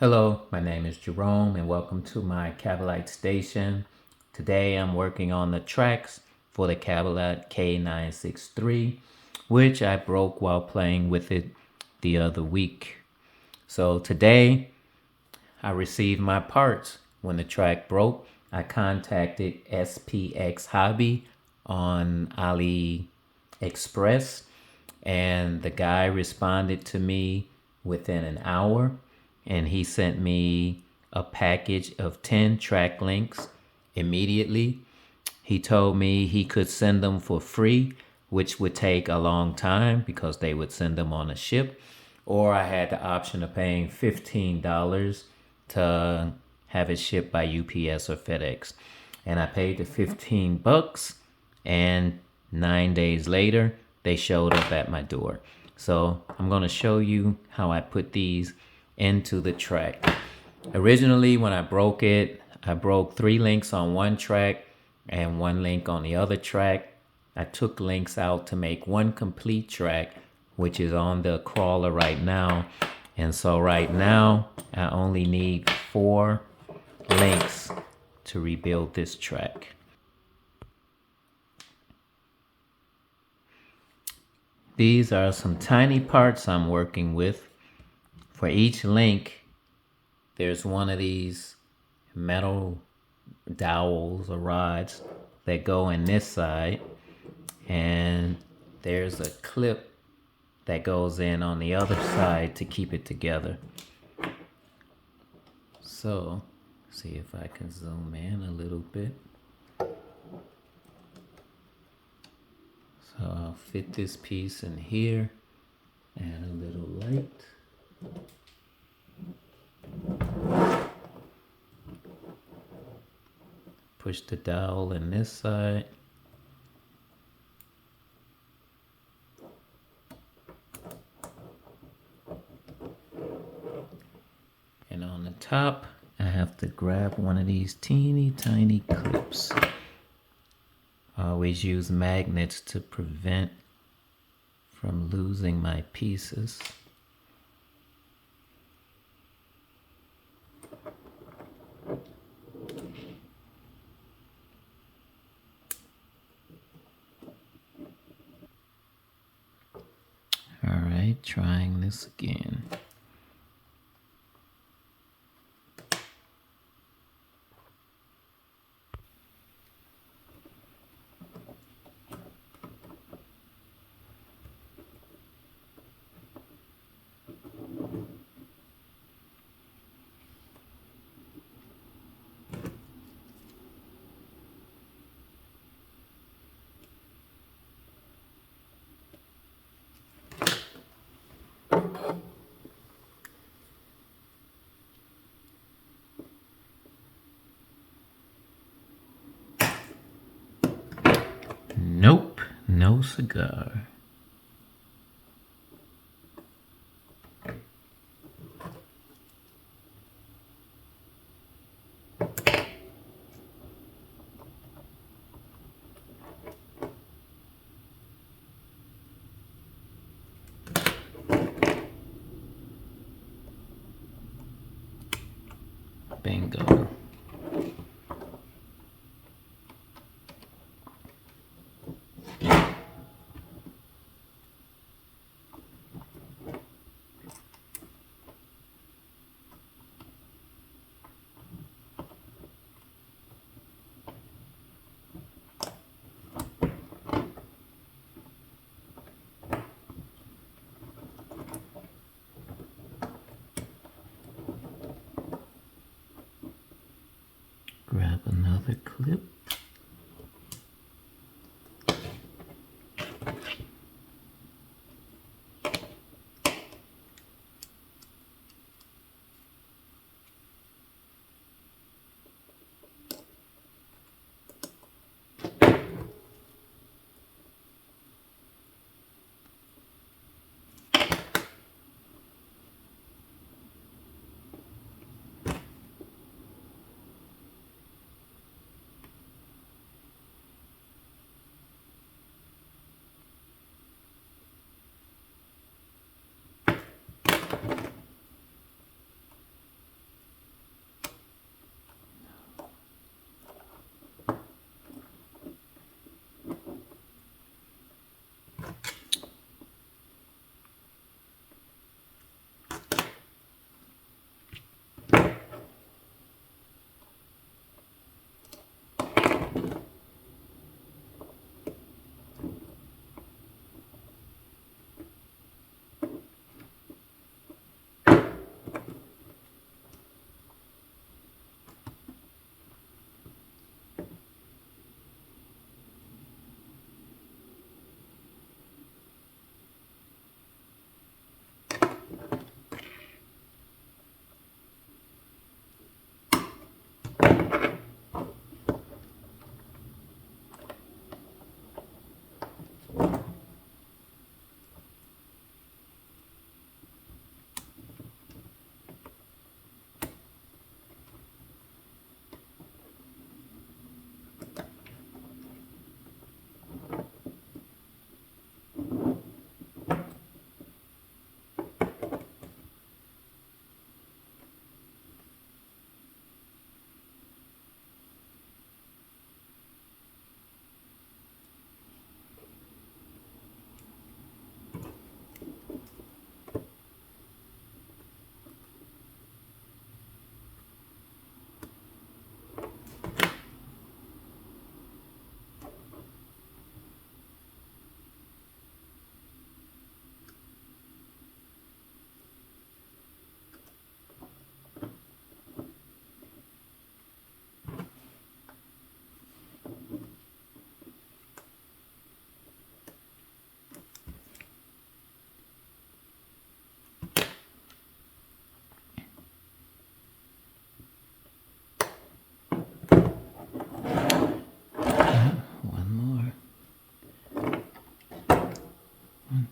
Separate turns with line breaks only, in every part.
Hello, my name is Jerome and welcome to my Kabolite station. Today I'm working on the tracks for the Kabolite K963, which I broke while playing with it the other week. So today I received my parts. When the track broke, I contacted SPX Hobby on AliExpress, and the guy responded to me within an hour, and he sent me a package of 10 track links immediately. He told me he could send them for free, which would take a long time because they would send them on a ship, or I had the option of paying $15 to have it shipped by UPS or FedEx. And I paid the 15 bucks, and 9 days later they showed up at my door. So I'm going to show you how I put these into the track. Originally, when I broke it, I broke 3 links on one track and 1 link on the other track. I took links out to make 1 complete track, which is on the crawler right now. And so right now, I only need 4 links to rebuild this track. These are some tiny parts I'm working with. For each link, there's one of these metal dowels or rods that go in this side, and there's a clip that goes in on the other side to keep it together. So, see if I can zoom in a little bit. So I'll fit this piece in here, add a little light. Push the dowel in this side. And on the top, I have to grab one of these teeny tiny clips. I always use magnets to prevent from losing my pieces. All right, trying this again. Nope, no cigar. Bingo. Grab another clip.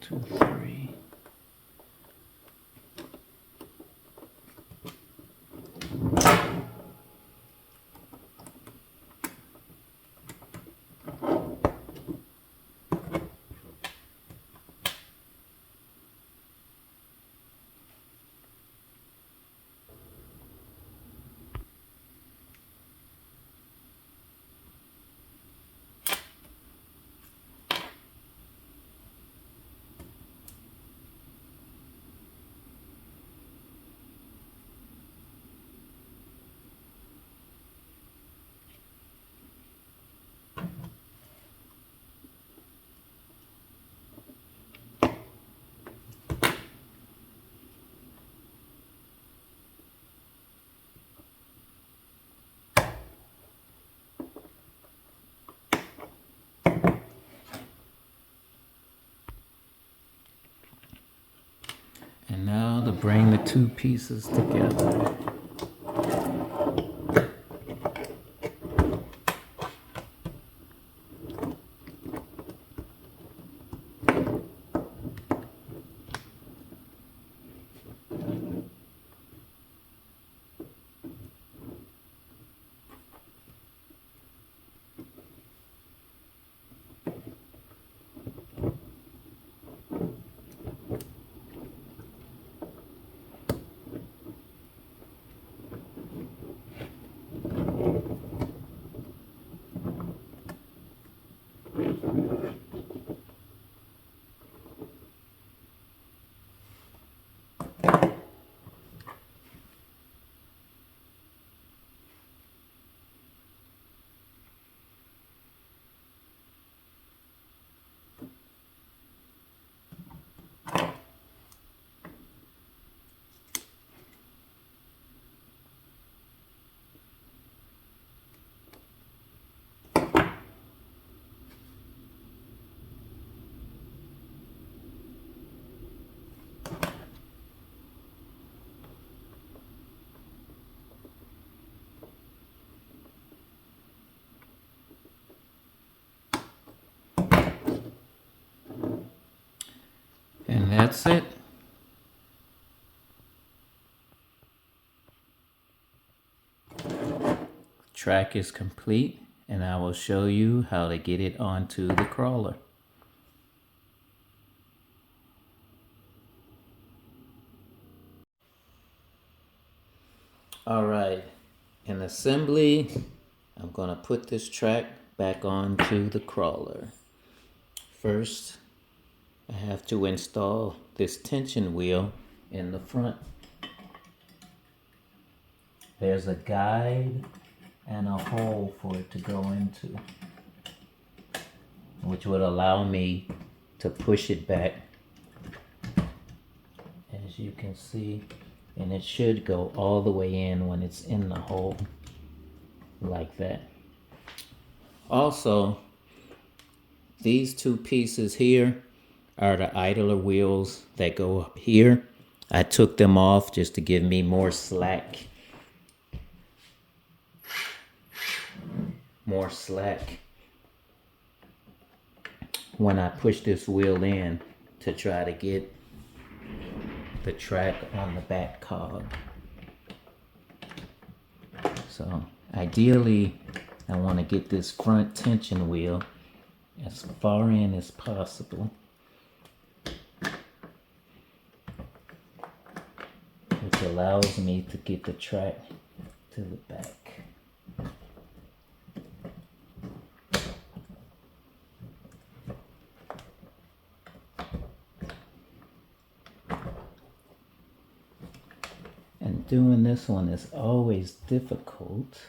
2, 3. And now to bring the two pieces together. And that's it. Track is complete, and I will show you how to get it onto the crawler. All right, in assembly, I'm gonna put this track back onto the crawler. First, I have to install this tension wheel in the front. There's a guide and a hole for it to go into, which would allow me to push it back, as you can see, and it should go all the way in when it's in the hole, like that. Also, these two pieces here are the idler wheels that go up here. I took them off just to give me more slack. When I push this wheel in to try to get the track on the back cog. So ideally, I want to get this front tension wheel as far in as possible, which allows me to get the track to the back. And doing this one is always difficult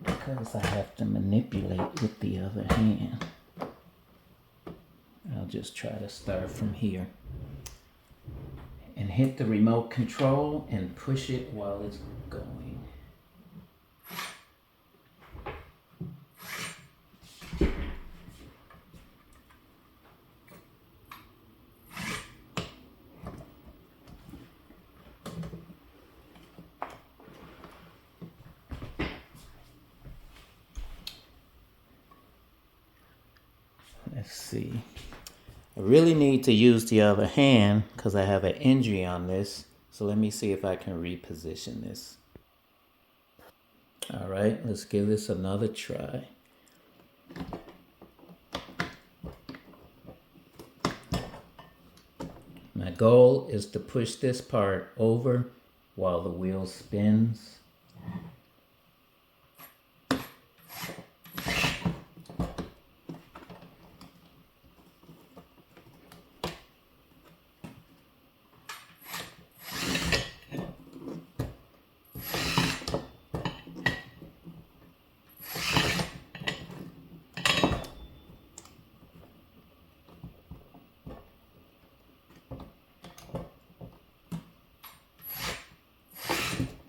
because I have to manipulate with the other hand. I'll just try to start from here and hit the remote control and push it while it's going. Let's see. I really need to use the other hand because I have an injury on this. So let me see if I can reposition this. All right, let's give this another try. My goal is to push this part over while the wheel spins.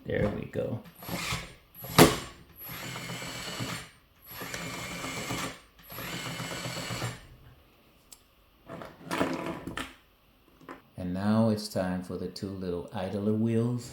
There we go. And now it's time for the two little idler wheels.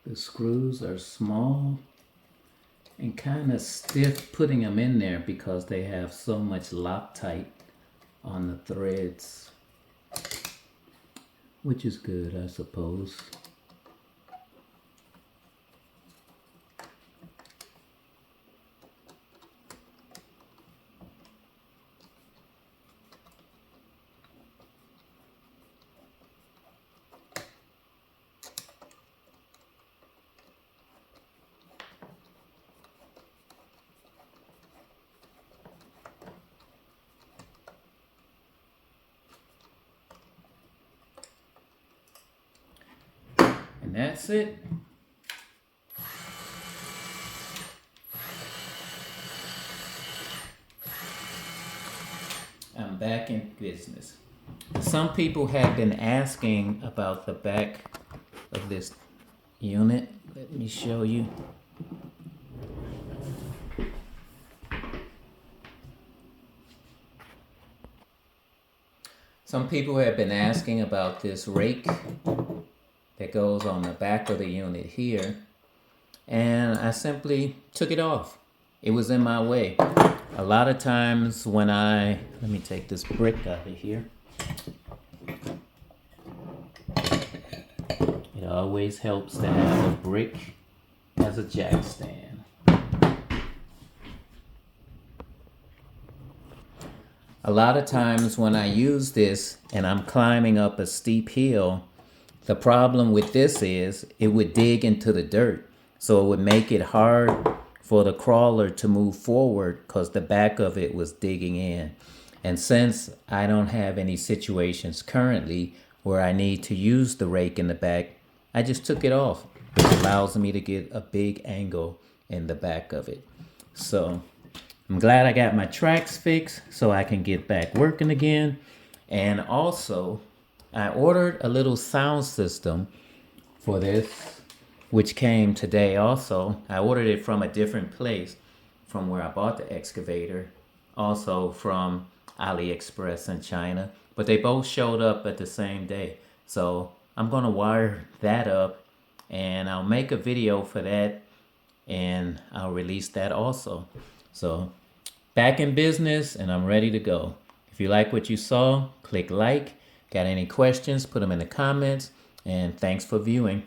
The screws are small and kind of stiff putting them in there because they have so much Loctite on the threads, which is good, I suppose. And that's it. I'm back in business. Some people have been asking about the back of this unit. Let me show you. Some people have been asking about this rake that goes on the back of the unit here, and I simply took it off. It was in my way. A lot of times when let me take this brick out of here. It always helps to have a brick as a jack stand. A lot of times when I use this and I'm climbing up a steep hill, the problem with this is it would dig into the dirt. So it would make it hard for the crawler to move forward because the back of it was digging in. And since I don't have any situations currently where I need to use the rake in the back, I just took it off, which allows me to get a big angle in the back of it. So I'm glad I got my tracks fixed so I can get back working again. And also, I ordered a little sound system for this, which came today also. I ordered it from a different place from where I bought the excavator, also from AliExpress in China, but they both showed up at the same day. So I'm gonna wire that up and I'll make a video for that and I'll release that also. So back in business and I'm ready to go. If you like what you saw, click like. Got any questions, put them in the comments, and thanks for viewing.